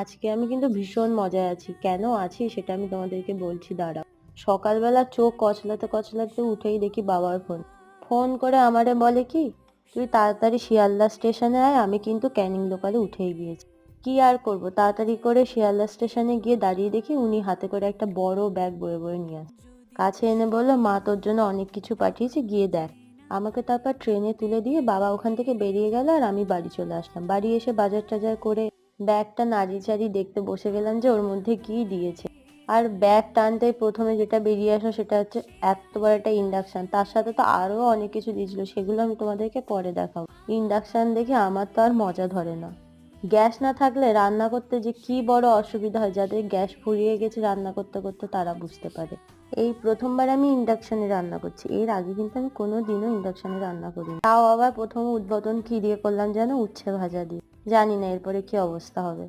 আজকে আমি কিন্তু ভীষণ মজায় আছি। কেন আছি সেটা আমি তোমাদেরকে বলছি, দাঁড়াও। সকালবেলা চোখ কচলাতে কচলাতে উঠেই দেখি বাবার ফোন। ফোন করে আমারে বলে কি, তুই তাড়াতাড়ি শিয়ালদা স্টেশনে আয়, আমি কিন্তু ক্যানিং লোকালে উঠেই গিয়েছি। কি আর করব, তাড়াতাড়ি করে শিয়ালদা স্টেশনে গিয়ে দাঁড়িয়ে দেখি উনি হাতে করে একটা বড় ব্যাগ বয়ে বয়ে নিয়ে আসে। কাছে এনে বললো, মা তোর জন্য অনেক কিছু পাঠিয়েছে, গিয়ে দেখ। আমাকে তারপর ট্রেনে তুলে দিয়ে বাবা ওখান থেকে বেরিয়ে গেল, আর আমি বাড়ি চলে আসলাম। বাড়ি এসে বাজার টাজার করে ব্যাগটা নাড়িয়ে চাড়িয়ে দেখতে বসে গেলাম যে ওর মধ্যে কি দিয়েছে। আর ব্যাগ টানতেই প্রথমে যেটা বেরিয়ে আসলো সেটা হচ্ছে এত বড় একটা ইন্ডাকশন, তার সাথে তো আরো অনেক কিছু দিয়েছিল, সেগুলো আমি তোমাদেরকে পরে দেখাবো। ইন্ডাকশন দেখে আমার তো আর মজা ধরে না। গ্যাস না থাকলে রান্না করতে যে কি বড় অসুবিধা হয়, যাদের গ্যাস ফুরিয়ে গেছে রান্না করতে করতে তারা বুঝতে পারে। এই প্রথমবার আমি ইন্ডাকশনে রান্না করছি, এর আগে কিন্তু আমি কোনোদিনও ইন্ডাকশনে রান্না করিনি। তাও আবার প্রথম উদ্বোধন কি দিয়ে করলাম যেন, উচ্ছে ভাজা দিয়ে। জানি না এরপরে কি অবস্থা হবে।